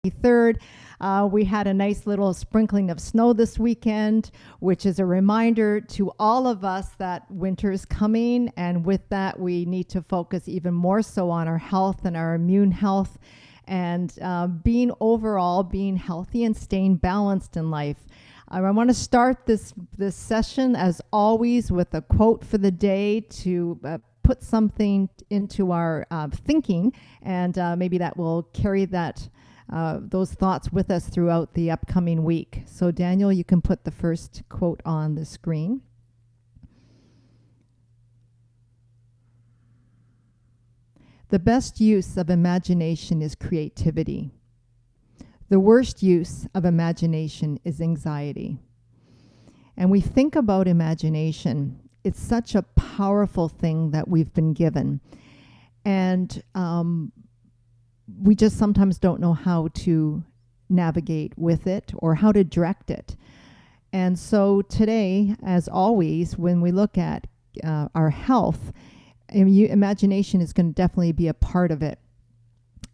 23rd. We had a nice little sprinkling of snow this weekend, which is a reminder to all of us that winter is coming. And with that, we need to focus even more so on our health and our immune health and being healthy and staying balanced in life. I want to start this session, as always, with a quote for the day to put something into our thinking, and maybe that will carry those thoughts with us throughout the upcoming week. So Daniel, you can put the first quote on the screen. The best use of imagination is creativity. The worst use of imagination is anxiety. And we think about imagination. It's such a powerful thing that we've been given. And we just sometimes don't know how to navigate with it or how to direct it. And so today, as always, when we look at our health, imagination is going to definitely be a part of it.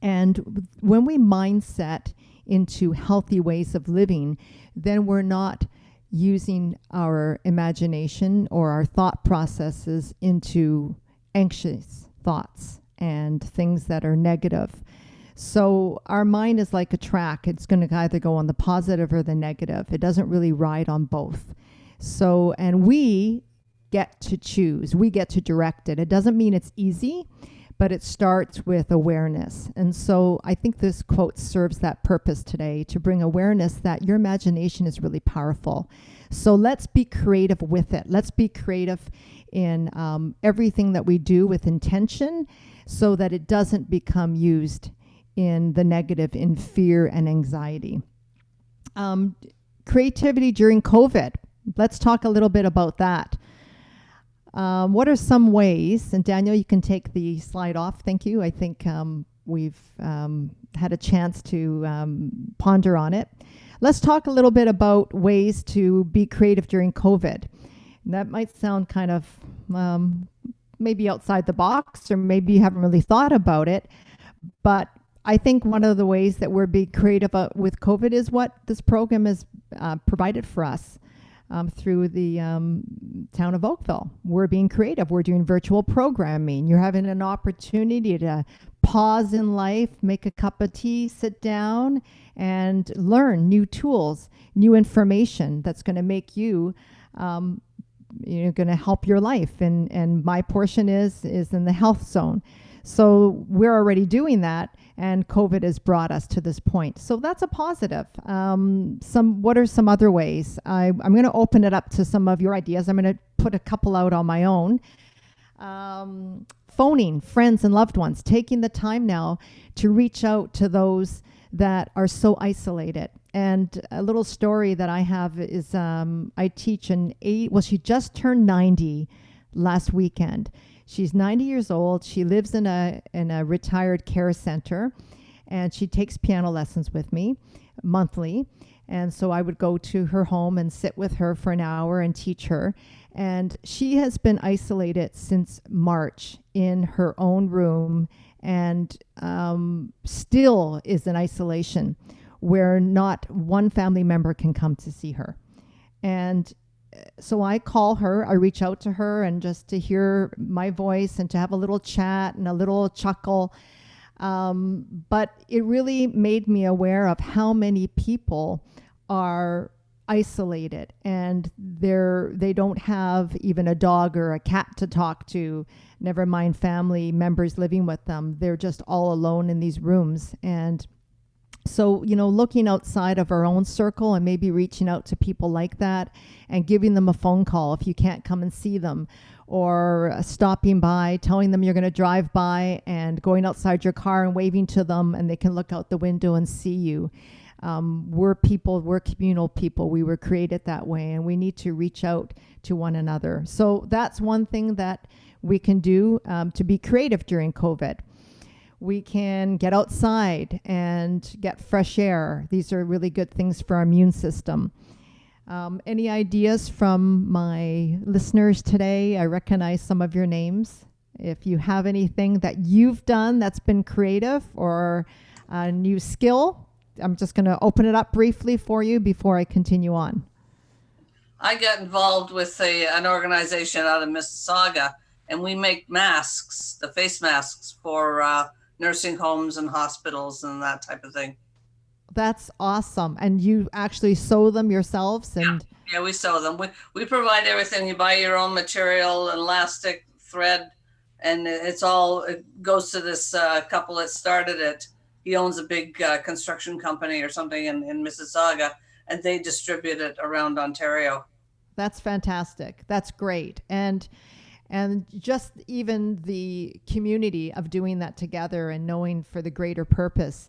And when we mindset into healthy ways of living, then we're not using our imagination or our thought processes into anxious thoughts and things that are negative. So our mind is like a track. It's going to either go on the positive or the negative. It doesn't really ride on both. So, and we get to choose. We get to direct it. It doesn't mean it's easy, but it starts with awareness. And so I think this quote serves that purpose today, to bring awareness that your imagination is really powerful. So let's be creative with it. Let's be creative in everything that we do with intention, so that it doesn't become used in the negative, in fear and anxiety. Creativity during COVID. Let's talk a little bit about that. What are some ways, and Daniel, you can take the slide off. Thank you. I think we've had a chance to ponder on it. Let's talk a little bit about ways to be creative during COVID. And that might sound kind of maybe outside the box, or maybe you haven't really thought about it, but I think one of the ways that we're being creative with COVID is what this program has provided for us through the town of Oakville. We're being creative. We're doing virtual programming. You're having an opportunity to pause in life, make a cup of tea, sit down, and learn new tools, new information that's going to make you going to help your life. And my portion is in the health zone. So we're already doing that, and COVID has brought us to this point. So that's a positive. What are some other ways? I'm going to open it up to some of your ideas. I'm going to put a couple out on my own. Phoning friends and loved ones, taking the time now to reach out to those that are so isolated. And a little story that I have is I teach she just turned 90 last weekend. She's 90 years old. She lives in a retired care center, and she takes piano lessons with me monthly. And so I would go to her home and sit with her for an hour and teach her. And she has been isolated since March in her own room, and still is in isolation, where not one family member can come to see her. And so I call her, I reach out to her, and just to hear my voice and to have a little chat and a little chuckle. But it really made me aware of how many people are isolated, and they don't have even a dog or a cat to talk to, never mind family members living with them. They're just all alone in these rooms. And so, looking outside of our own circle and maybe reaching out to people like that and giving them a phone call if you can't come and see them, or stopping by, telling them you're going to drive by and going outside your car and waving to them, and they can look out the window and see you. We're communal people. We were created that way, and we need to reach out to one another. So that's one thing that we can do to be creative during COVID. We can get outside and get fresh air. These are really good things for our immune system. Any ideas from my listeners today? I recognize some of your names. If you have anything that you've done that's been creative or a new skill, I'm just going to open it up briefly for you before I continue on. I got involved with an organization out of Mississauga, and we make masks, the face masks for nursing homes and hospitals and that type of thing. That's awesome. And you actually sew them yourselves? And yeah, we sew them. We provide everything. You buy your own material, elastic, thread, and it goes to this couple that started it. He owns a big construction company or something in Mississauga, and they distribute it around Ontario. That's fantastic. That's great. And just even the community of doing that together and knowing for the greater purpose,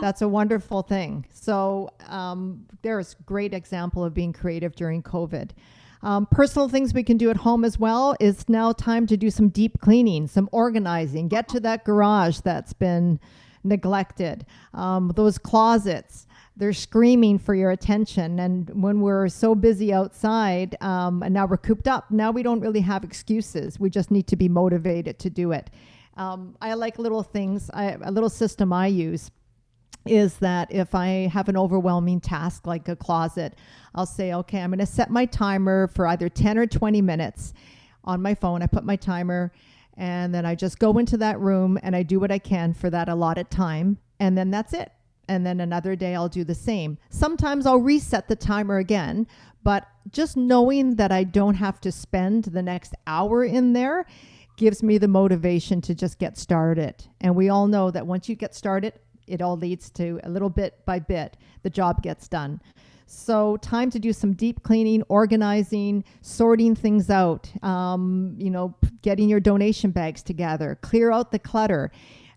that's a wonderful thing. So there's a great example of being creative during COVID. Personal things we can do at home as well. It's now time to do some deep cleaning, some organizing, get to that garage that's been neglected, those closets. They're screaming for your attention. And when we're so busy outside and now we're cooped up, now we don't really have excuses. We just need to be motivated to do it. I like little things. A little system I use is that if I have an overwhelming task like a closet, I'll say, okay, I'm going to set my timer for either 10 or 20 minutes on my phone. I put my timer and then I just go into that room and I do what I can for that allotted time. And then that's it. And then another day I'll do the same. Sometimes I'll reset the timer again, but just knowing that I don't have to spend the next hour in there gives me the motivation to just get started. And we all know that once you get started, it all leads to a little bit by bit, the job gets done. So time to do some deep cleaning, organizing, sorting things out, getting your donation bags together, clear out the clutter.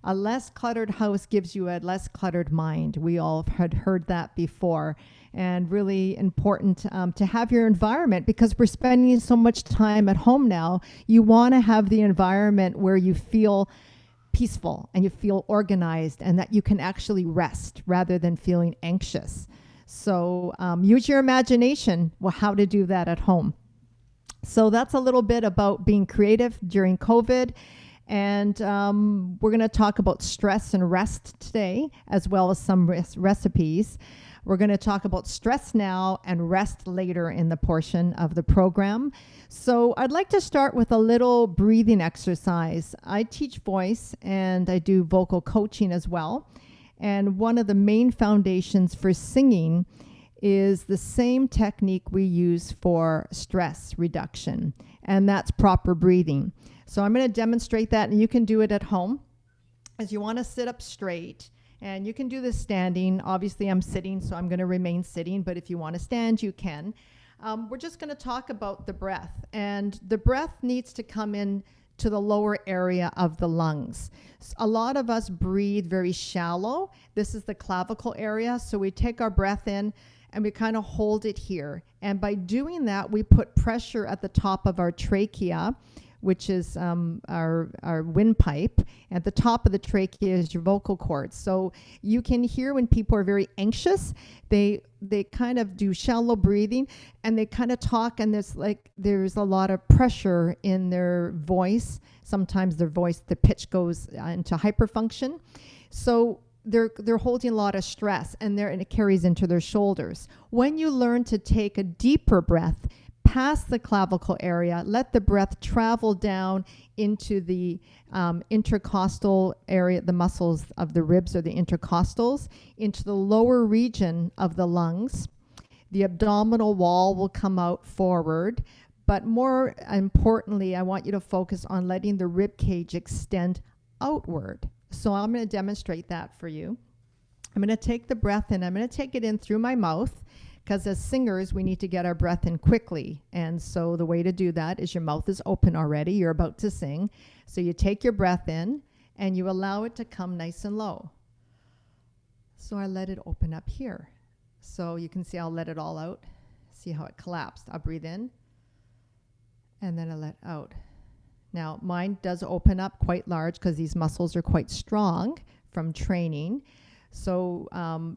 A less cluttered house gives you a less cluttered mind. We all had heard that before. And really important to have your environment, because we're spending so much time at home now. You want to have the environment where you feel peaceful and you feel organized and that you can actually rest rather than feeling anxious. So use your imagination, how to do that at home. So that's a little bit about being creative during COVID. And we're going to talk about stress and rest today, as well as some recipes. We're going to talk about stress now and rest later in the portion of the program. So I'd like to start with a little breathing exercise. I teach voice and I do vocal coaching as well. And one of the main foundations for singing is the same technique we use for stress reduction, and that's proper breathing. So I'm going to demonstrate that, and you can do it at home. As you want to sit up straight, and you can do this standing. Obviously, I'm sitting, so I'm going to remain sitting, but if you want to stand, you can. We're just going to talk about the breath, and the breath needs to come in to the lower area of the lungs. A lot of us breathe very shallow. This is the clavicle area, so we take our breath in, and we kind of hold it here. And by doing that, we put pressure at the top of our trachea, which is our windpipe. At the top of the trachea is your vocal cords. So you can hear when people are very anxious, they kind of do shallow breathing and they kind of talk, and there's a lot of pressure in their voice. Sometimes their voice, the pitch goes into hyperfunction. So they're holding a lot of stress, and it carries into their shoulders. When you learn to take a deeper breath past the clavicle area, let the breath travel down into the intercostal area, the muscles of the ribs or the intercostals, into the lower region of the lungs. The abdominal wall will come out forward, but more importantly, I want you to focus on letting the rib cage extend outward. So I'm going to demonstrate that for you. I'm going to take the breath in. I'm going to take it in through my mouth, because as singers, we need to get our breath in quickly. And so the way to do that is your mouth is open already. You're about to sing. So you take your breath in and you allow it to come nice and low. So I let it open up here. So you can see I'll let it all out. See how it collapsed. I'll breathe in and then I let out. Now, mine does open up quite large because these muscles are quite strong from training. So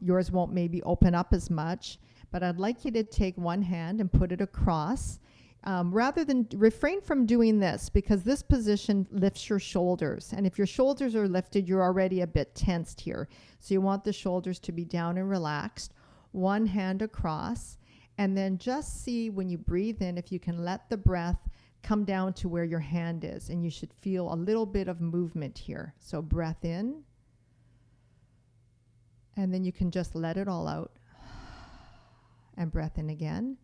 yours won't maybe open up as much, but I'd like you to take one hand and put it across. rather than refrain from doing this, because this position lifts your shoulders. And if your shoulders are lifted, you're already a bit tensed here. So you want the shoulders to be down and relaxed. One hand across. And then just see when you breathe in, if you can let the breath come down to where your hand is. And you should feel a little bit of movement here. So breath in. And then you can just let it all out. And breath in again.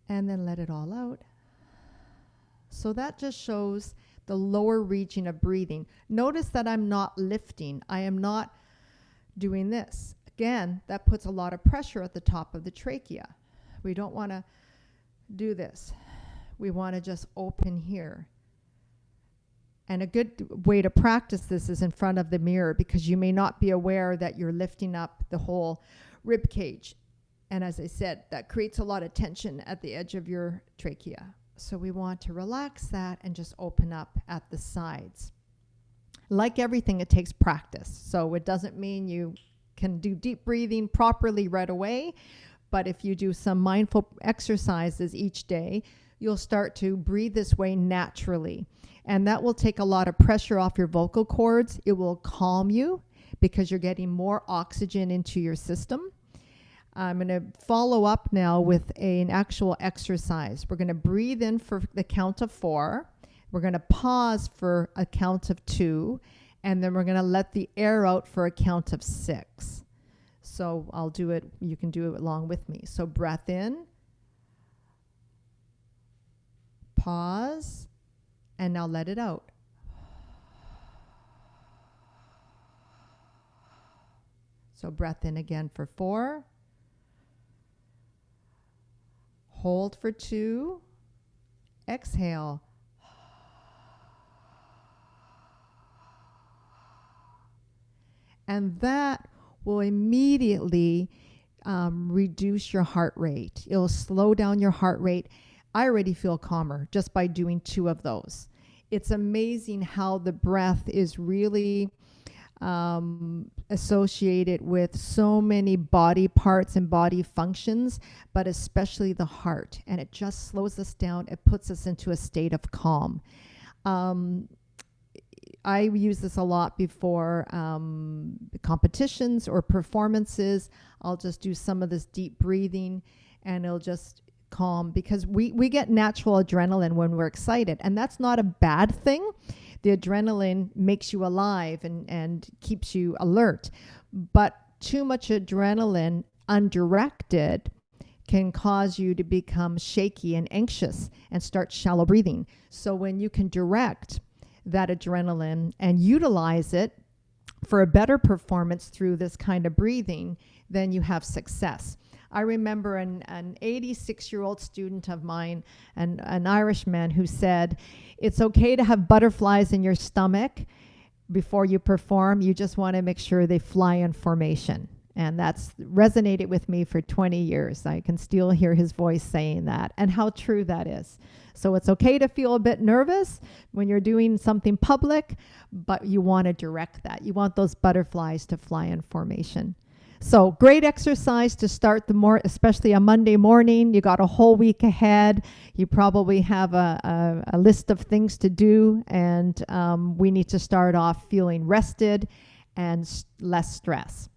And then let it all out. So that just shows the lower region of breathing. Notice that I'm not lifting. I am not doing this. Again, that puts a lot of pressure at the top of the trachea. We don't want to do this. We want to just open here. And a good way to practice this is in front of the mirror, because you may not be aware that you're lifting up the whole rib cage. And as I said, that creates a lot of tension at the edge of your trachea. So we want to relax that and just open up at the sides. Like everything, it takes practice. So it doesn't mean you can do deep breathing properly right away. But if you do some mindful exercises each day, you'll start to breathe this way naturally. And that will take a lot of pressure off your vocal cords. It will calm you because you're getting more oxygen into your system. I'm going to follow up now with an actual exercise. We're going to breathe in for the count of 4. We're going to pause for a count of 2. And then we're going to let the air out for a count of 6. So I'll do it. You can do it along with me. So breath in. Pause. And now let it out. So breath in again for 4. Hold for 2. Exhale. And that will immediately reduce your heart rate. It'll slow down your heart rate. I already feel calmer just by doing 2 of those. It's amazing how the breath is really associated with so many body parts and body functions, but especially the heart. And it just slows us down. It puts us into a state of calm. I use this a lot before competitions or performances. I'll just do some of this deep breathing and it'll just calm, because we get natural adrenaline when we're excited, and that's not a bad thing. The adrenaline makes you alive and keeps you alert, but too much adrenaline undirected can cause you to become shaky and anxious and start shallow breathing. So when you can direct that adrenaline and utilize it for a better performance through this kind of breathing, then you have success. I remember an 86-year-old student of mine, an Irishman, who said, it's okay to have butterflies in your stomach before you perform. You just want to make sure they fly in formation. And that's resonated with me for 20 years. I can still hear his voice saying that, and how true that is. So it's okay to feel a bit nervous when you're doing something public, but you want to direct that. You want those butterflies to fly in formation. So great exercise to start especially a Monday morning. You got a whole week ahead. You probably have a list of things to do, and we need to start off feeling rested and less stress.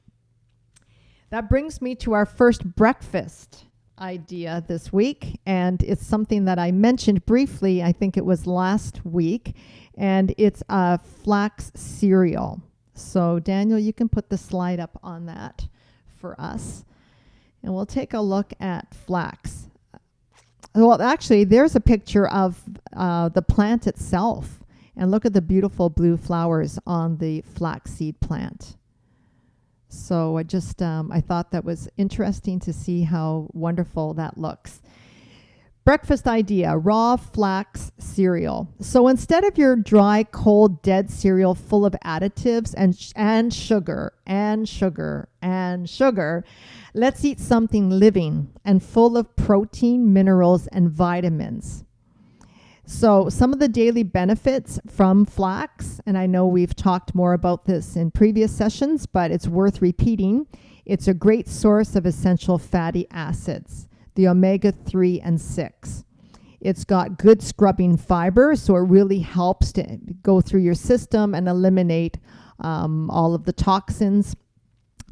That brings me to our first breakfast idea this week, and it's something that I mentioned briefly, I think it was last week, and it's a flax cereal. So Daniel, you can put the slide up on that for us, and we'll take a look at flax. Well, actually, there's a picture of the plant itself, and look at the beautiful blue flowers on the flaxseed plant. So I thought that was interesting to see how wonderful that looks. Breakfast idea, raw flax cereal. So instead of your dry, cold, dead cereal full of additives and sugar, let's eat something living and full of protein, minerals, and vitamins. So some of the daily benefits from flax, and I know we've talked more about this in previous sessions, but it's worth repeating. It's a great source of essential fatty acids. the omega-3 and 6. It's got good scrubbing fiber, so it really helps to go through your system and eliminate all of the toxins.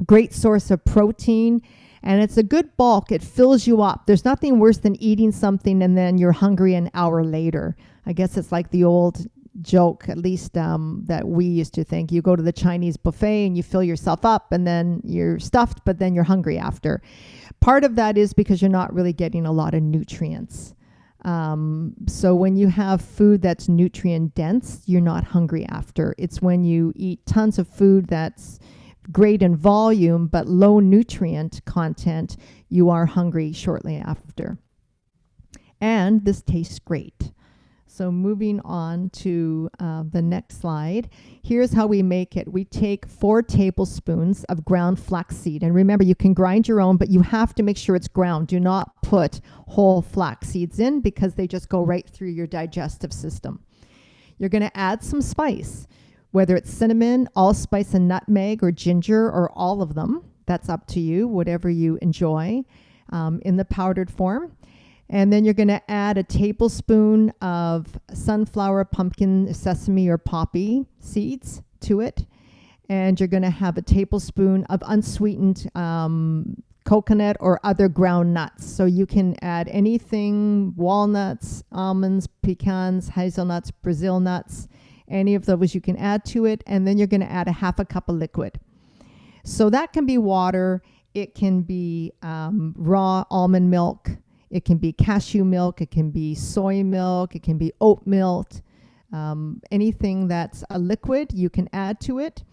Great source of protein, and it's a good bulk. It fills you up. There's nothing worse than eating something and then you're hungry an hour later. I guess it's like the old joke, at least that we used to think. You go to the Chinese buffet and you fill yourself up and then you're stuffed, but then you're hungry after. Part of that is because you're not really getting a lot of nutrients. So when you have food that's nutrient dense, you're not hungry after. It's when you eat tons of food that's great in volume but low nutrient content, you are hungry shortly after. And this tastes great. So moving on to the next slide. Here's how we make it. We take 4 tablespoons of ground flaxseed. And remember, you can grind your own, but you have to make sure it's ground. Do not put whole flax seeds in because they just go right through your digestive system. You're going to add some spice, whether it's cinnamon, allspice, and nutmeg, or ginger, or all of them. That's up to you, whatever you enjoy in the powdered form. And then you're going to add a tablespoon of sunflower, pumpkin, sesame, or poppy seeds to it. And you're going to have a tablespoon of unsweetened coconut or other ground nuts. So you can add anything, walnuts, almonds, pecans, hazelnuts, Brazil nuts, any of those you can add to it. And then you're going to add a half a cup of liquid. So that can be water. It can be raw almond milk. It can be cashew milk, it can be soy milk, it can be oat milk. Anything that's a liquid, you can add to it.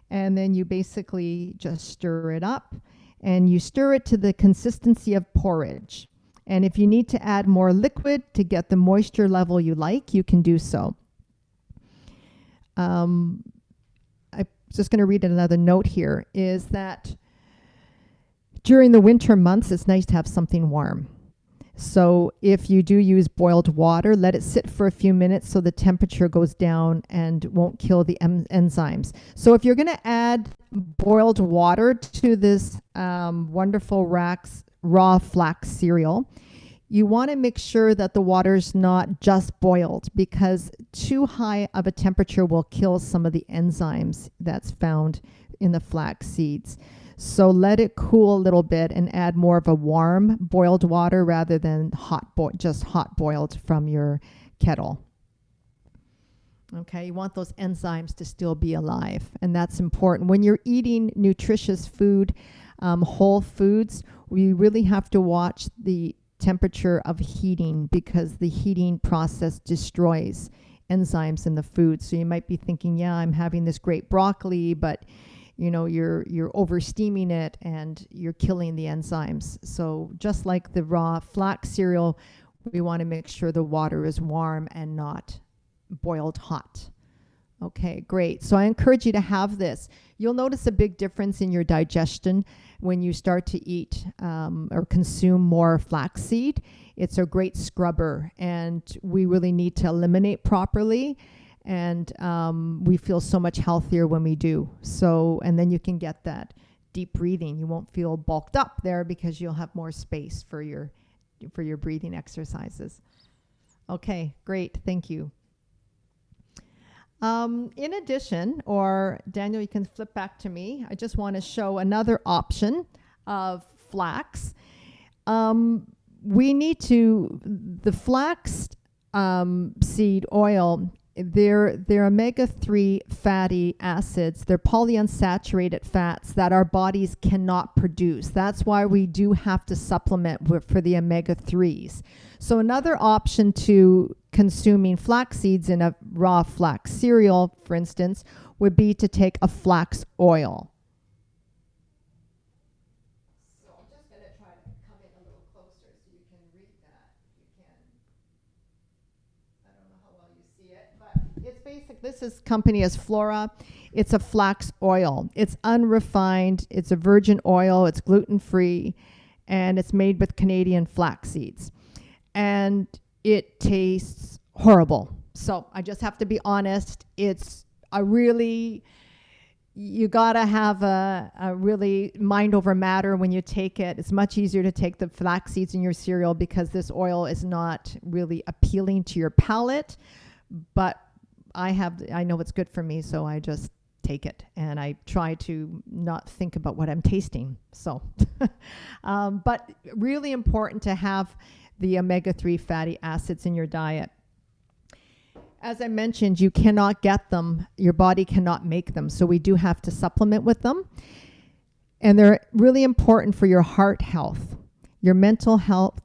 And then you basically just stir it up. And you stir it to the consistency of porridge. And if you need to add more liquid to get the moisture level you like, you can do so. I'm just going to read another note here, is that during the winter months, it's nice to have something warm. So if you do use boiled water, let it sit for a few minutes so the temperature goes down and won't kill the enzymes. So if you're going to add boiled water to this wonderful raw flax cereal, you want to make sure that the water's not just boiled, because too high of a temperature will kill some of the enzymes that's found in the flax seeds. So let it cool a little bit and add more of a warm boiled water rather than just hot boiled from your kettle. Okay, you want those enzymes to still be alive, and that's important. When you're eating nutritious food, whole foods, we really have to watch the temperature of heating, because the heating process destroys enzymes in the food. So you might be thinking, yeah, I'm having this great broccoli, but you know, you're over steaming it and you're killing the enzymes. So just like the raw flax cereal, we want to make sure the water is warm and not boiled hot. Okay, great. So I encourage you to have this. You'll notice a big difference in your digestion when you start to eat or consume more flaxseed. It's a great scrubber, and we really need to eliminate properly. And we feel so much healthier when we do. So, and then you can get that deep breathing. You won't feel bulked up there because you'll have more space for your breathing exercises. Okay, great. Thank you. In addition, or Daniel, you can flip back to me. I just want to show another option of flax. The flax seed oil, they're omega-3 fatty acids. They're polyunsaturated fats that our bodies cannot produce. That's why we do have to supplement for the omega-3s. So another option to consuming flax seeds in a raw flax cereal, for instance, would be to take a flax oil. So I'm just going to try to come in a little closer so you can read that. I don't know how well you see it, but it's basic. This is company as Flora. It's a flax oil. It's unrefined. It's a virgin oil. It's gluten-free, and it's made with Canadian flax seeds. And it tastes horrible. So I just have to be honest. It's a really you got to have a really mind over matter when you take it. It's much easier to take the flax seeds in your cereal because this oil is not really appealing to your palate. But I know it's good for me, so I just take it and I try to not think about what I'm tasting. So, but really important to have the omega-3 fatty acids in your diet. As I mentioned, you cannot get them. Your body cannot make them. So we do have to supplement with them. And they're really important for your heart health, your mental health,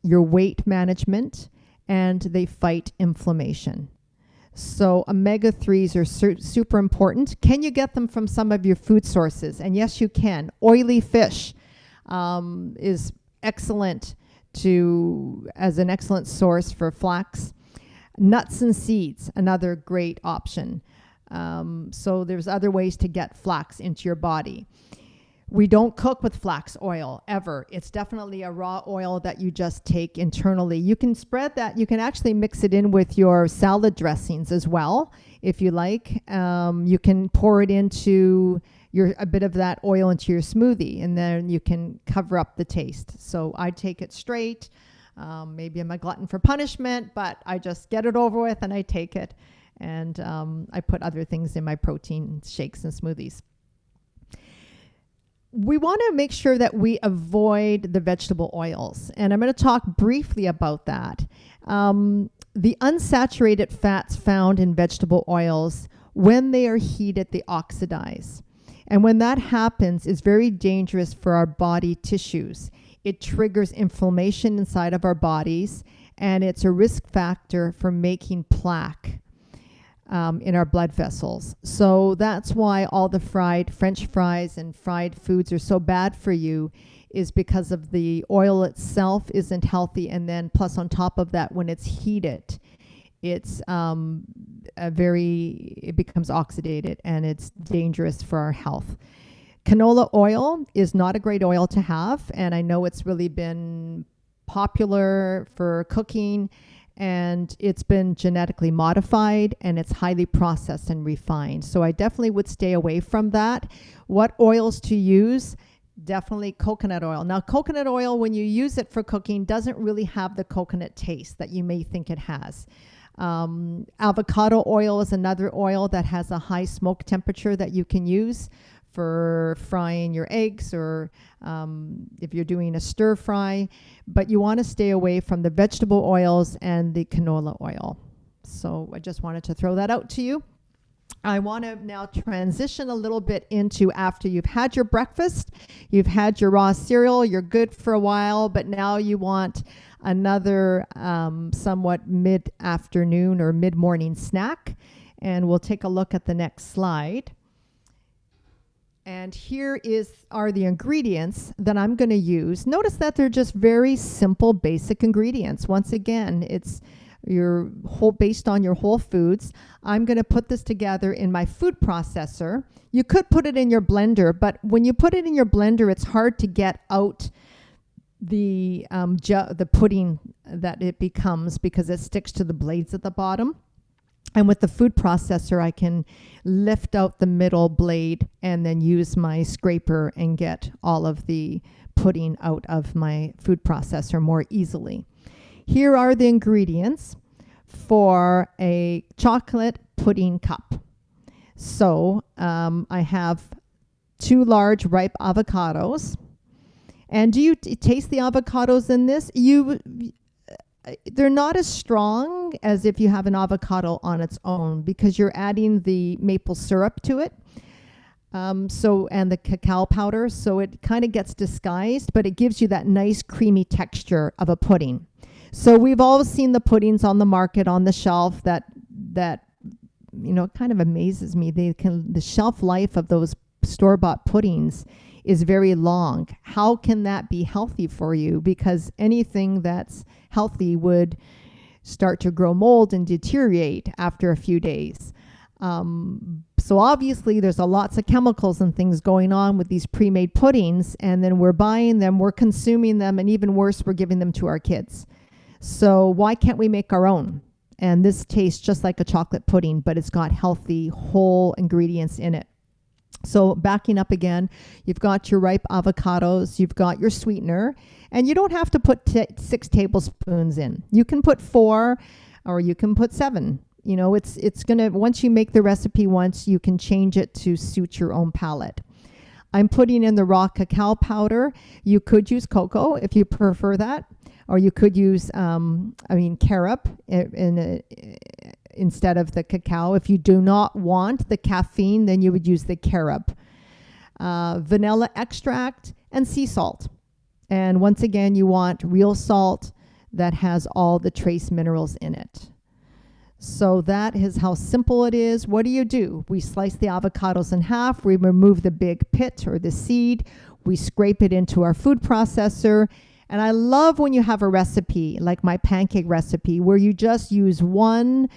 your weight management, and they fight inflammation. So omega-3s are super important. Can you get them from some of your food sources? And yes, you can. Oily fish is excellent as an excellent source for flax. Nuts and seeds, another great option. So there's other ways to get flax into your body. We don't cook with flax oil ever. It's definitely a raw oil that you just take internally. You can spread that. You can actually mix it in with your salad dressings as well, if you like. You can pour it into a bit of that oil into your smoothie, and then you can cover up the taste. So I take it straight. Maybe I'm a glutton for punishment, but I just get it over with and I take it. And I put other things in my protein shakes and smoothies. We want to make sure that we avoid the vegetable oils. And I'm going to talk briefly about that. The unsaturated fats found in vegetable oils, when they are heated, they oxidize. And when that happens, it's very dangerous for our body tissues. It triggers inflammation inside of our bodies, and it's a risk factor for making plaque in our blood vessels. So that's why all the fried French fries and fried foods are so bad for you, is because of the oil itself isn't healthy. And then plus on top of that, when it's heated, it becomes oxidated and it's dangerous for our health. Canola oil is not a great oil to have, and I know it's really been popular for cooking, and it's been genetically modified, and it's highly processed and refined. So I definitely would stay away from that. What oils to use? Definitely coconut oil. Now, coconut oil, when you use it for cooking, doesn't really have the coconut taste that you may think it has. Avocado oil is another oil that has a high smoke temperature that you can use for frying your eggs, or if you're doing a stir fry, but you want to stay away from the vegetable oils and the canola oil. So I just wanted to throw that out to you. I want to now transition a little bit into after you've had your breakfast, you've had your raw cereal, you're good for a while, but now you want another somewhat mid-afternoon or mid-morning snack. And we'll take a look at the next slide. And here are the ingredients that I'm going to use. Notice that they're just very simple, basic ingredients. Once again, it's based on your whole foods. I'm going to put this together in my food processor. You could put it in your blender, but when you put it in your blender, it's hard to get out the pudding that it becomes because it sticks to the blades at the bottom. And with the food processor, I can lift out the middle blade and then use my scraper and get all of the pudding out of my food processor more easily. Here are the ingredients for a chocolate pudding cup. So I have 2 large ripe avocados. And do you taste the avocados in this? They're not as strong as if you have an avocado on its own because you're adding the maple syrup to it. And the cacao powder. So it kind of gets disguised, but it gives you that nice creamy texture of a pudding. So we've all seen the puddings on the market on the shelf that kind of amazes me. The shelf life of those store-bought puddings is very long. How can that be healthy for you? Because anything that's healthy would start to grow mold and deteriorate after a few days. So obviously there's lots of chemicals and things going on with these pre-made puddings, and then we're buying them, we're consuming them, and even worse, we're giving them to our kids. So why can't we make our own? And this tastes just like a chocolate pudding, but it's got healthy, whole ingredients in it. So backing up again, you've got your ripe avocados, you've got your sweetener, and you don't have to put 6 tablespoons in. You can put 4 or you can put 7. It's going to, once you make the recipe once, you can change it to suit your own palate. I'm putting in the raw cacao powder. You could use cocoa if you prefer that, or you could use, carob instead of the cacao. If you do not want the caffeine, then you would use the carob. Vanilla extract and sea salt. And once again, you want real salt that has all the trace minerals in it. So that is how simple it is. What do? We slice the avocados in half. We remove the big pit or the seed. We scrape it into our food processor. And I love when you have a recipe, like my pancake recipe, where you just use one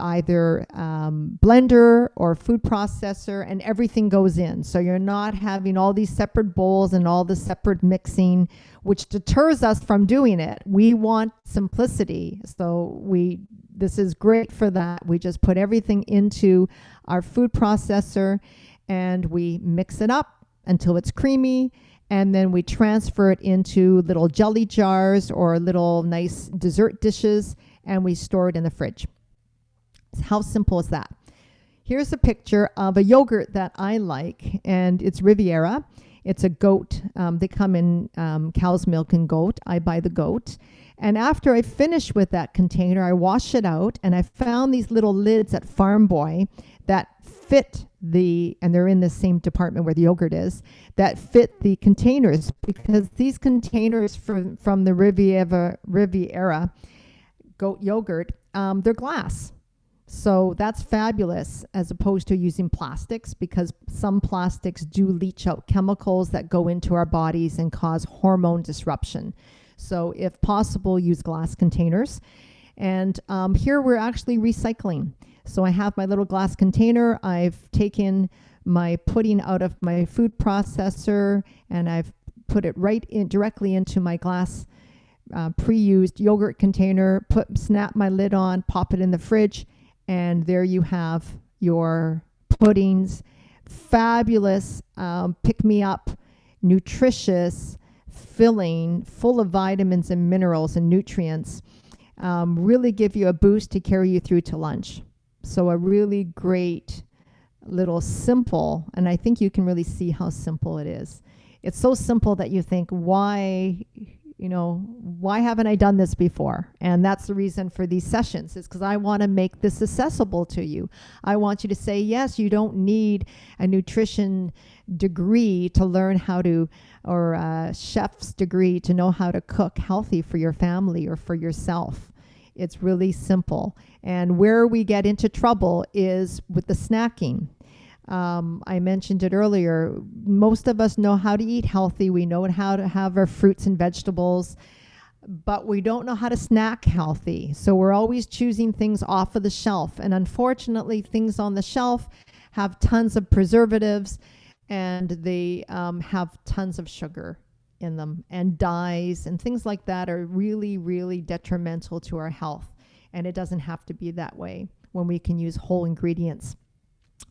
either blender or food processor and everything goes in. So you're not having all these separate bowls and all the separate mixing, which deters us from doing it. We want simplicity. So this is great for that. We just put everything into our food processor and we mix it up until it's creamy. And then we transfer it into little jelly jars or little nice dessert dishes, and we store it in the fridge. How simple is that? Here's a picture of a yogurt that I like, and it's Riviera. It's a goat. They come in cow's milk and goat. I buy the goat. And after I finish with that container, I wash it out, and I found these little lids at Farm Boy that fit and they're in the same department where the yogurt is, that fit the containers, because these containers from the Riviera goat yogurt, they're glass. So that's fabulous as opposed to using plastics, because some plastics do leach out chemicals that go into our bodies and cause hormone disruption. So if possible, use glass containers. And here we're actually recycling. So I have my little glass container. I've taken my pudding out of my food processor and I've put it directly into my glass pre-used yogurt container, snap my lid on, pop it in the fridge, and there you have your puddings. Fabulous, pick-me-up, nutritious, filling, full of vitamins and minerals and nutrients. Really give you a boost to carry you through to lunch. So a really great little simple, and I think you can really see how simple it is. It's so simple that you think, why haven't I done this before? And that's the reason for these sessions, is because I want to make this accessible to you. I want you to say, yes, you don't need a nutrition degree to learn how to, or a chef's degree to know how to cook healthy for your family or for yourself. It's really simple. And where we get into trouble is with the snacking. I mentioned it earlier. Most of us know how to eat healthy. We know how to have our fruits and vegetables, but we don't know how to snack healthy. So we're always choosing things off of the shelf. And unfortunately, things on the shelf have tons of preservatives, and they have tons of sugar in them, and dyes and things like that are really, really detrimental to our health. And it doesn't have to be that way when we can use whole ingredients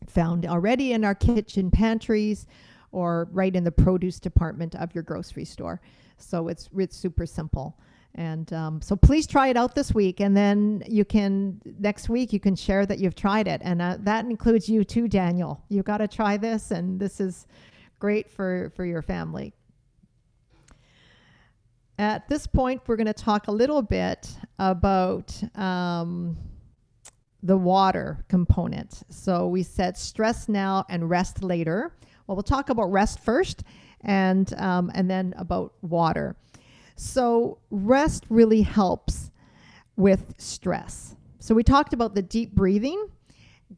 found already in our kitchen pantries or right in the produce department of your grocery store. So it's super simple. And so please try it out this week, and then next week you can share that you've tried it. And that includes you too, Daniel. You've got to try this, and this is great for your family. At this point, we're going to talk a little bit about the water component. So we said stress now and rest later. Well, we'll talk about rest first, and then about water. So rest really helps with stress. So we talked about the deep breathing,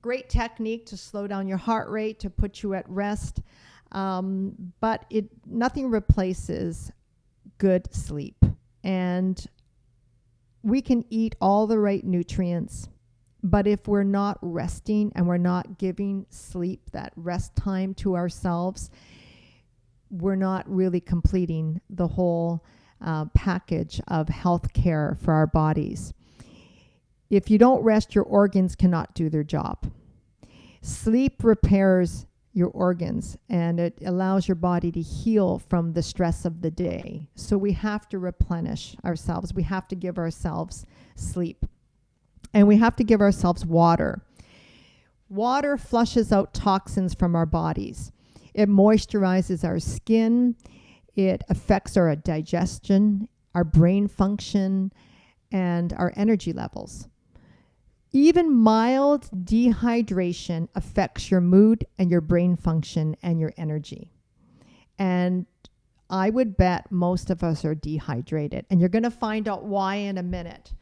great technique to slow down your heart rate, to put you at rest, but nothing replaces good sleep. And we can eat all the right nutrients, but if we're not resting and we're not giving sleep that rest time to ourselves, we're not really completing the whole package of health care for our bodies. If you don't rest, your organs cannot do their job. Sleep repairs your organs, and it allows your body to heal from the stress of the day. So we have to replenish ourselves. We have to give ourselves sleep. And we have to give ourselves water. Water flushes out toxins from our bodies. It moisturizes our skin. It affects our digestion, our brain function, and our energy levels. Even mild dehydration affects your mood and your brain function and your energy. And I would bet most of us are dehydrated. And you're going to find out why in a minute,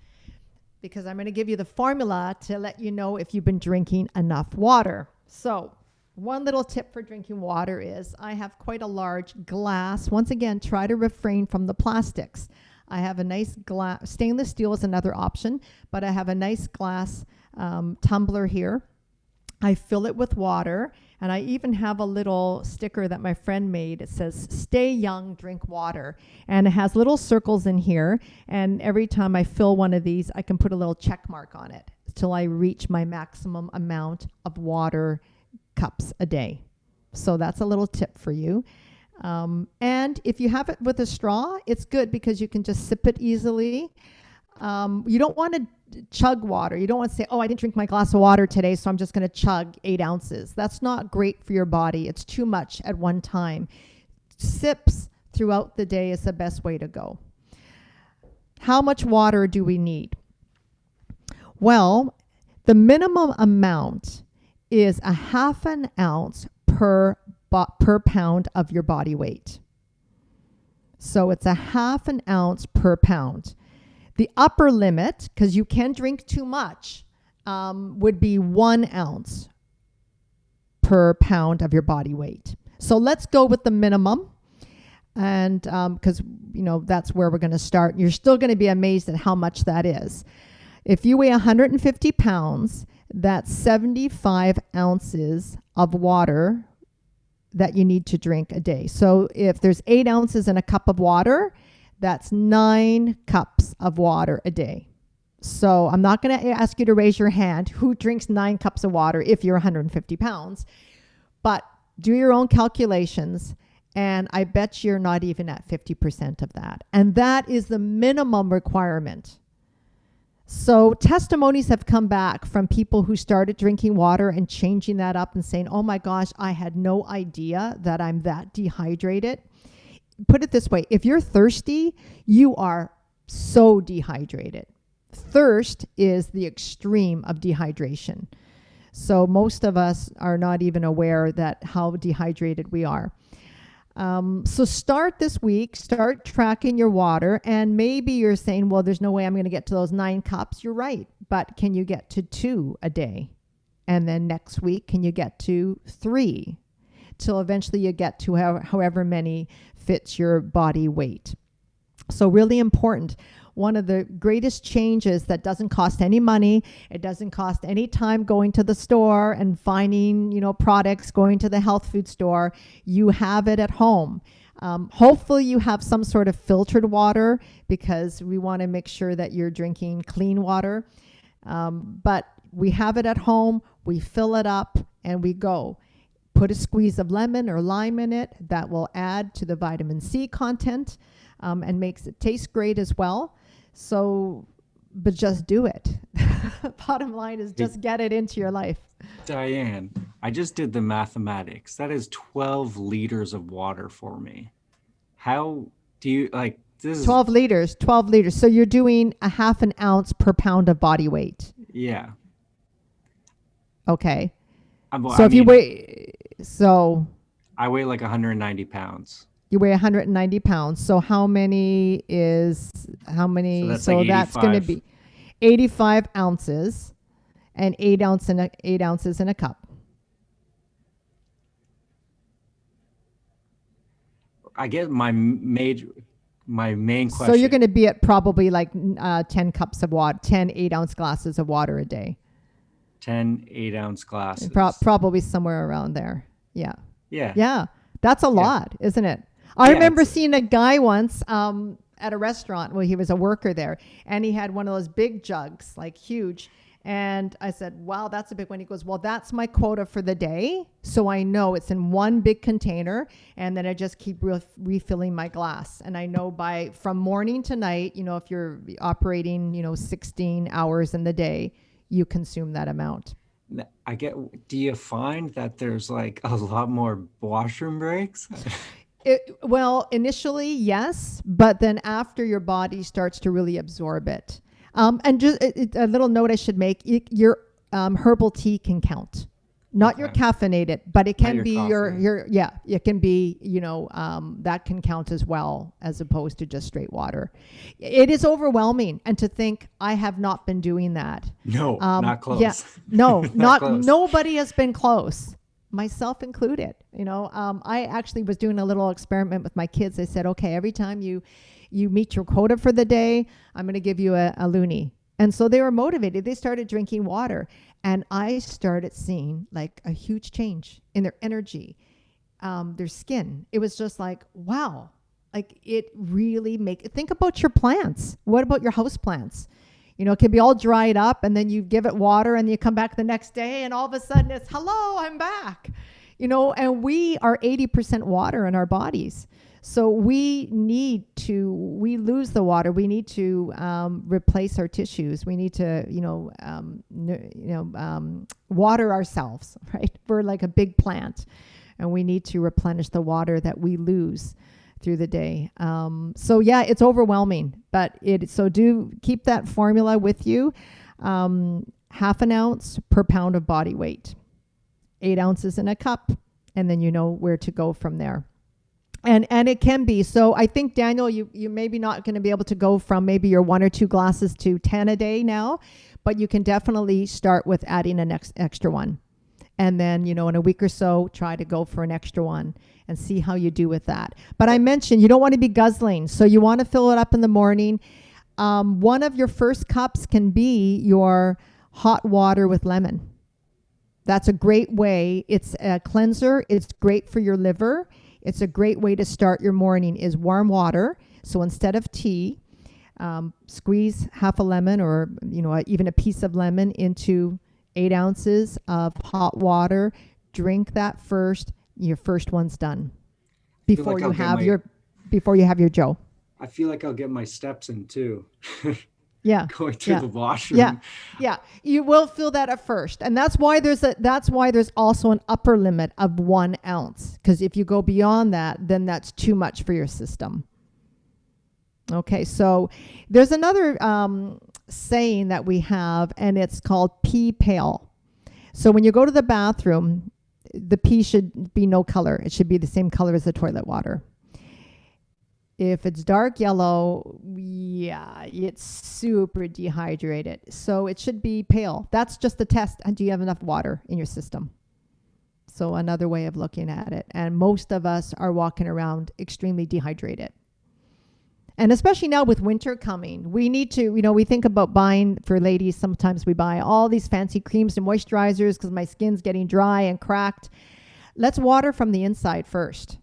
because I'm going to give you the formula to let you know if you've been drinking enough water. So one little tip for drinking water is I have quite a large glass. Once again, try to refrain from the plastics. I have a nice glass. Stainless steel is another option, but I have a nice glass tumbler here. I fill it with water, and I even have a little sticker that my friend made. It says, "Stay young, drink water." And it has little circles in here, and every time I fill one of these, I can put a little check mark on it till I reach my maximum amount of water cups a day. So that's a little tip for you. And if you have it with a straw, it's good because you can just sip it easily. You don't want to chug water. You don't want to say, oh, I didn't drink my glass of water today, so I'm just going to chug 8 ounces. That's not great for your body. It's too much at one time. Sips throughout the day is the best way to go. How much water do we need? Well, the minimum amount is a half an ounce per pound of your body weight. So it's a half an ounce per pound. The upper limit, because you can drink too much, would be 1 ounce per pound of your body weight. So let's go with the minimum. And because, that's where we're going to start. You're still going to be amazed at how much that is. If you weigh 150 pounds, that's 75 ounces of water that you need to drink a day. So if there's 8 ounces in a cup of water, that's 9 cups of water a day. So I'm not going to ask you to raise your hand who drinks 9 cups of water if you're 150 pounds, but do your own calculations, and I bet you're not even at 50% of that. And that is the minimum requirement. So testimonies have come back from people who started drinking water and changing that up and saying, oh my gosh, I had no idea that I'm that dehydrated. Put it this way, if you're thirsty, you are so dehydrated. Thirst is the extreme of dehydration. So most of us are not even aware that how dehydrated we are. So start this week, start tracking your water, and maybe you're saying, well, there's no way I'm going to get to those 9 cups. You're right. But can you get to 2 a day? And then next week, can you get to 3? Till eventually you get to however many fits your body weight. So really important. One of the greatest changes that doesn't cost any money. It doesn't cost any time going to the store and finding, products, going to the health food store. You have it at home. Hopefully you have some sort of filtered water because we want to make sure that you're drinking clean water. But we have it at home. We fill it up and we go. Put a squeeze of lemon or lime in it. That will add to the vitamin C content and makes it taste great as well. So, but just do it. Bottom line is just get it into your life. Dyanne, I just did the mathematics. That is 12 liters of water for me. How do you this? 12 liters. So you're doing a half an ounce per pound of body weight. Yeah. Okay. I weigh like 190 pounds. You weigh 190 pounds. So how many? So that's going to be 85 ounces and 8 ounces in a cup. I guess my main question. So you're going to be at probably 10 cups of water, 10 8-ounce glasses of water a day. 10 8-ounce glasses. Probably somewhere around there. Yeah. Yeah. Yeah. That's a lot, isn't it? I remember seeing a guy once at a restaurant. Well, he was a worker there, and he had one of those big jugs, huge. And I said, wow, that's a big one. He goes, well, that's my quota for the day. So I know it's in one big container, and then I just keep refilling my glass. And I know from morning to night, if you're operating, 16 hours in the day, you consume that amount. Do you find that there's like a lot more washroom breaks? Well, initially, yes, but then after your body starts to really absorb it. And just a little note I should make, your herbal tea can count. Not your caffeinated, but it can be it can be, that can count as well, as opposed to just straight water. It is overwhelming. And to think I have not been doing that. No, not close. Yeah, no, not close. Nobody has been close, myself included. I actually was doing a little experiment with my kids. I said, okay, every time you meet your quota for the day, I'm going to give you a loonie. And so they were motivated. They started drinking water. And I started seeing like a huge change in their energy, their skin. It was just like, wow, like it really think about your plants. What about your house plants? It can be all dried up, and then you give it water and you come back the next day and all of a sudden it's, hello, I'm back. And we are 80% water in our bodies. So we lose the water. We need to replace our tissues. We need to, water ourselves, right? We're like a big plant, and we need to replenish the water that we lose through the day. So yeah, it's overwhelming, so do keep that formula with you. 1/2 an ounce per pound of body weight, 8 ounces in a cup, and then you know where to go from there. And it can be. So I think, Daniel, you maybe not going to be able to go from maybe your 1 or 2 glasses to 10 a day now, but you can definitely start with adding an extra one. And then, in a week or so, try to go for an extra one and see how you do with that. But I mentioned you don't want to be guzzling. So you want to fill it up in the morning. One of your first cups can be your hot water with lemon. That's a great way. It's a cleanser. It's great for your liver. It's a great way to start your morning is warm water. So instead of tea, squeeze half a lemon or, even a piece of lemon into 8 ounces of hot water. Drink that first. Your first one's done before you have your Joe. I feel like I'll get my steps in too. Yeah. Going to the washroom. Yeah. Yeah. You will feel that at first. And that's why there's also an upper limit of 1 ounce. Because if you go beyond that, then that's too much for your system. Okay. So there's another saying that we have, and it's called pee pale. So when you go to the bathroom, the pee should be no color. It should be the same color as the toilet water. If it's dark yellow, yeah, it's super dehydrated. So it should be pale. That's just the test. Do you have enough water in your system? So another way of looking at it. And most of us are walking around extremely dehydrated. And especially now with winter coming, we need to, we think about buying, for ladies, sometimes we buy all these fancy creams and moisturizers because my skin's getting dry and cracked. Let's water from the inside first.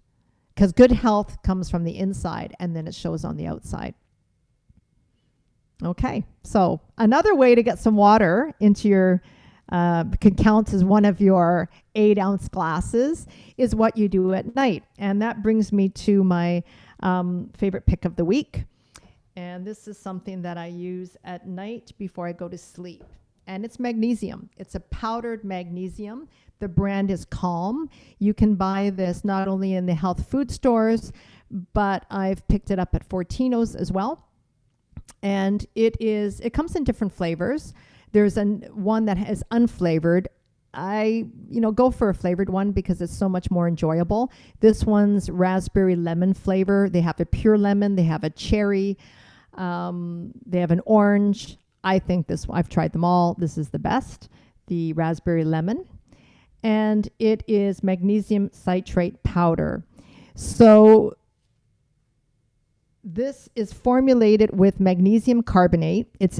Because good health comes from the inside, and then it shows on the outside. Okay, so another way to get some water into your, can count as one of your 8-ounce glasses, is what you do at night. And that brings me to my favorite pick of the week. And this is something that I use at night before I go to sleep. And it's magnesium. It's a powdered magnesium. The brand is Calm. You can buy this not only in the health food stores, but I've picked it up at Fortino's as well. And it comes in different flavors. There's one that is unflavored. I go for a flavored one because it's so much more enjoyable. This one's raspberry lemon flavor. They have a pure lemon. They have a cherry. They have an orange. I think I've tried them all. This is the best, the raspberry lemon. And it is magnesium citrate powder. So this is formulated with magnesium carbonate. It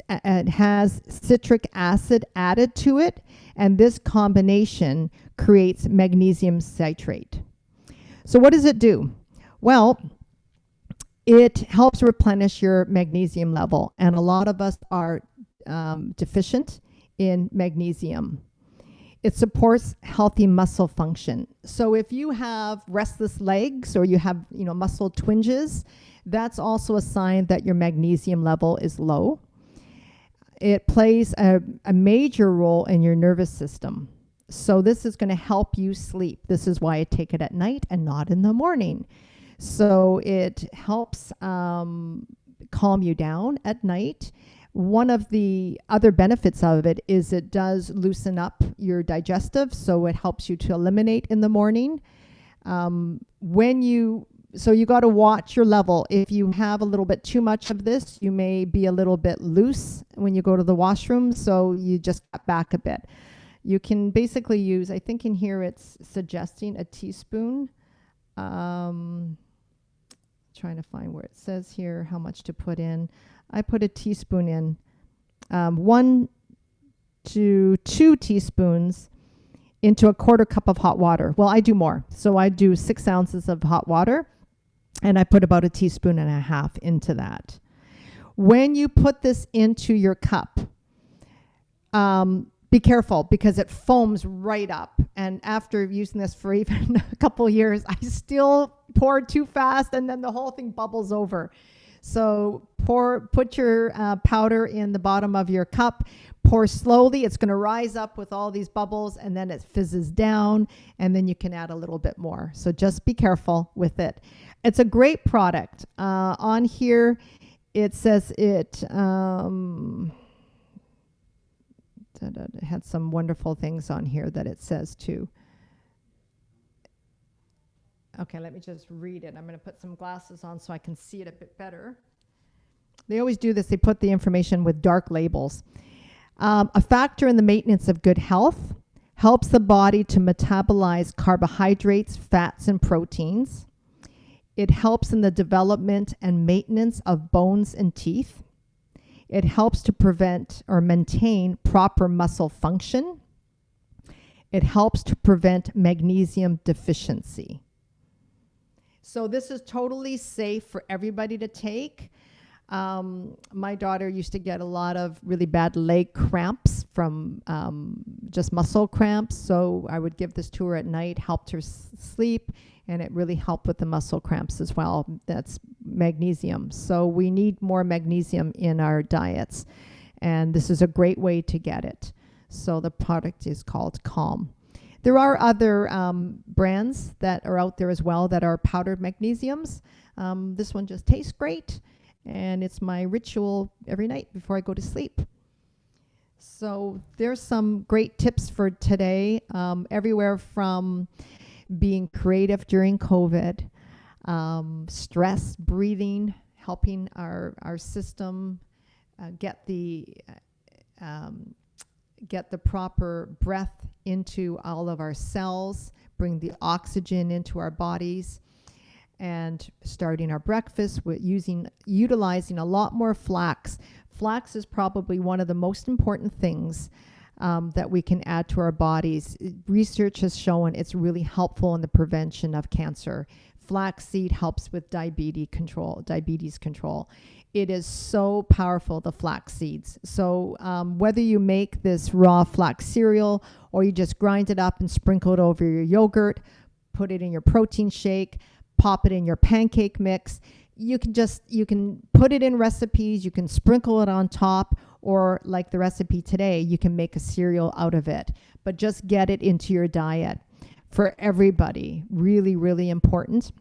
has citric acid added to it, and this combination creates magnesium citrate. So what does it do? Well, it helps replenish your magnesium level, and a lot of us are deficient in magnesium. It supports healthy muscle function. So if you have restless legs or you have, muscle twinges, that's also a sign that your magnesium level is low. It plays a major role in your nervous system. So this is going to help you sleep. This is why I take it at night and not in the morning. So it helps calm you down at night. One of the other benefits of it is it does loosen up your digestive, so it helps you to eliminate in the morning. So you got to watch your level. If you have a little bit too much of this, you may be a little bit loose when you go to the washroom, so you just cut back a bit. You can basically use, I think in here it's suggesting a teaspoon. Trying to find where it says here how much to put in. I put a teaspoon in, 1 to 2 teaspoons into a quarter cup of hot water. Well, I do more. So I do 6 ounces of hot water and I put about 1.5 teaspoons into that. When you put this into your cup, be careful because it foams right up. And after using this for even a couple years, I still poured too fast and then the whole thing bubbles over. So put your powder in the bottom of your cup, pour slowly. It's going to rise up with all these bubbles and then it fizzes down and then you can add a little bit more. So just be careful with it. It's a great product. On here, it says it had some wonderful things on here that it says too. Okay, let me just read it. I'm going to put some glasses on so I can see it a bit better. They always do this. They put the information with dark labels. A factor in the maintenance of good health, helps the body to metabolize carbohydrates, fats, and proteins. It helps in the development and maintenance of bones and teeth. It helps to prevent or maintain proper muscle function. It helps to prevent magnesium deficiency. So this is totally safe for everybody to take. My daughter used to get a lot of really bad leg cramps from just muscle cramps. So I would give this to her at night, helped her sleep, and it really helped with the muscle cramps as well. That's magnesium. So we need more magnesium in our diets. And this is a great way to get it. So the product is called Calm. There are other brands that are out there as well that are powdered magnesiums. This one just tastes great, and it's my ritual every night before I go to sleep. So there's some great tips for today, everywhere from being creative during COVID, stress, breathing, helping our system get the proper breath into all of our cells, bring the oxygen into our bodies, and starting our breakfast with utilizing a lot more flax. Flax is probably one of the most important things that we can add to our bodies. Research has shown it's really helpful in the prevention of cancer. Flaxseed helps with diabetes control. It is so powerful, the flax seeds. So whether you make this raw flax cereal or you just grind it up and sprinkle it over your yogurt, put it in your protein shake, pop it in your pancake mix, you can put it in recipes, you can sprinkle it on top, or like the recipe today, you can make a cereal out of it. But just get it into your diet for everybody. Really, really important.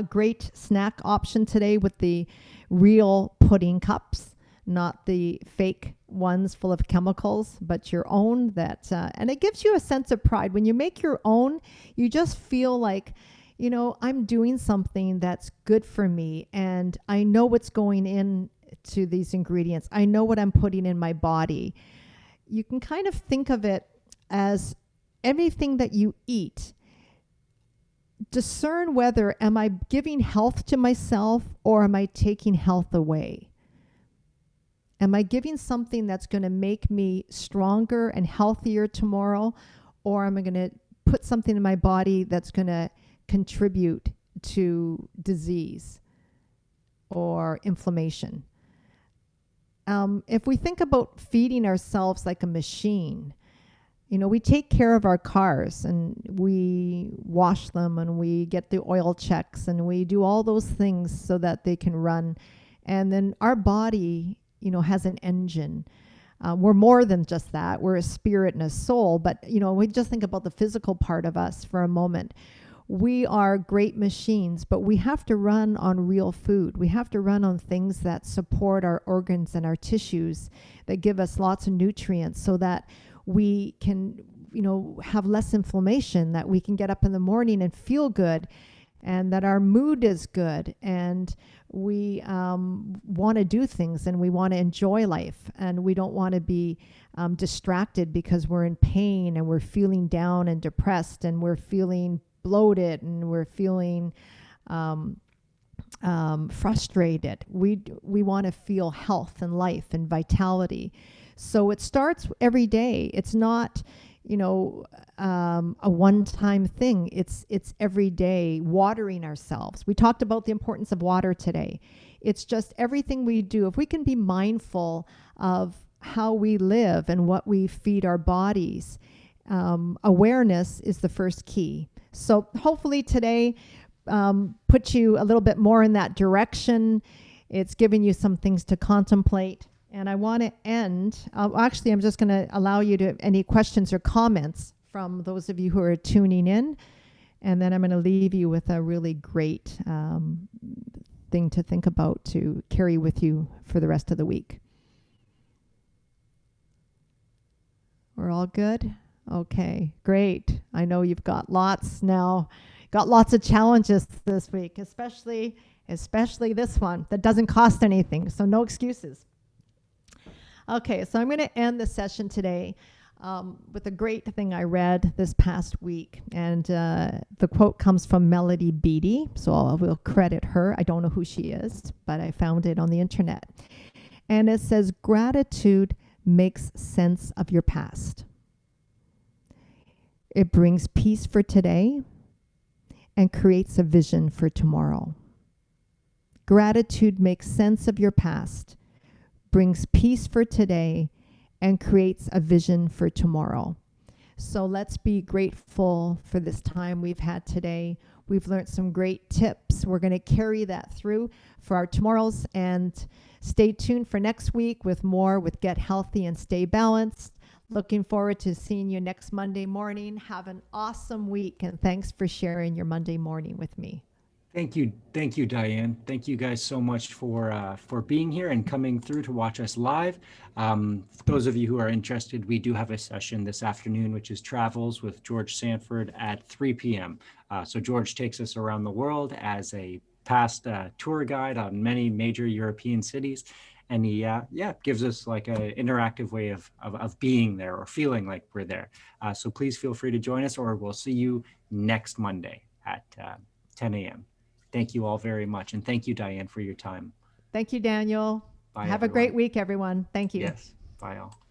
Great snack option today with the real pudding cups, not the fake ones full of chemicals, but your own. And it gives you a sense of pride. When you make your own, you just feel like, I'm doing something that's good for me, and I know what's going into these ingredients. I know what I'm putting in my body. You can kind of think of it as everything that you eat. Discern whether am I giving health to myself or am I taking health away? Am I giving something that's going to make me stronger and healthier tomorrow, or am I going to put something in my body that's going to contribute to disease or inflammation? if we think about feeding ourselves like a machine, we take care of our cars and we wash them and we get the oil checks and we do all those things so that they can run. And then our body, has an engine. We're more than just that. We're a spirit and a soul. But, we just think about the physical part of us for a moment. We are great machines, but we have to run on real food. We have to run on things that support our organs and our tissues, that give us lots of nutrients so that we can, have less inflammation, that we can get up in the morning and feel good, and that our mood is good, and we want to do things and we want to enjoy life, and we don't want to be distracted because we're in pain and we're feeling down and depressed and we're feeling bloated and we're feeling frustrated. We want to feel health and life and vitality. So it starts every day. It's not, a one-time thing. It's every day, watering ourselves. We talked about the importance of water today. It's just everything we do. If we can be mindful of how we live and what we feed our bodies, awareness is the first key. So hopefully today put you a little bit more in that direction. It's giving you some things to contemplate. And I want to end, actually, I'm just going to allow you to, any questions or comments from those of you who are tuning in. And then I'm going to leave you with a really great thing to think about, to carry with you for the rest of the week. We're all good? Okay, great. I know you've got lots of challenges this week, especially this one that doesn't cost anything, so no excuses. Okay, so I'm going to end the session today with a great thing I read this past week, and the quote comes from Melody Beattie, so I will credit her. I don't know who she is, but I found it on the internet. And it says, "Gratitude makes sense of your past. It brings peace for today and creates a vision for tomorrow." Gratitude makes sense of your past, brings peace for today, and creates a vision for tomorrow. So let's be grateful for this time we've had today. We've learned some great tips. We're going to carry that through for our tomorrows, and stay tuned for next week with more with Get Healthy and Stay Balanced. Looking forward to seeing you next Monday morning. Have an awesome week, and thanks for sharing your Monday morning with me. Thank you, Dyanne. Thank you guys so much for being here and coming through to watch us live. For those of you who are interested, we do have a session this afternoon, which is Travels with George Sanford at 3 p.m. So George takes us around the world as a past tour guide on many major European cities. And he gives us like an interactive way of being there or feeling like we're there. So please feel free to join us, or we'll see you next Monday at 10 a.m. Thank you all very much. And thank you, Dyanne, for your time. Thank you, Daniel. Bye, Have everyone. a great week, everyone. Thank you. Yes. Bye all.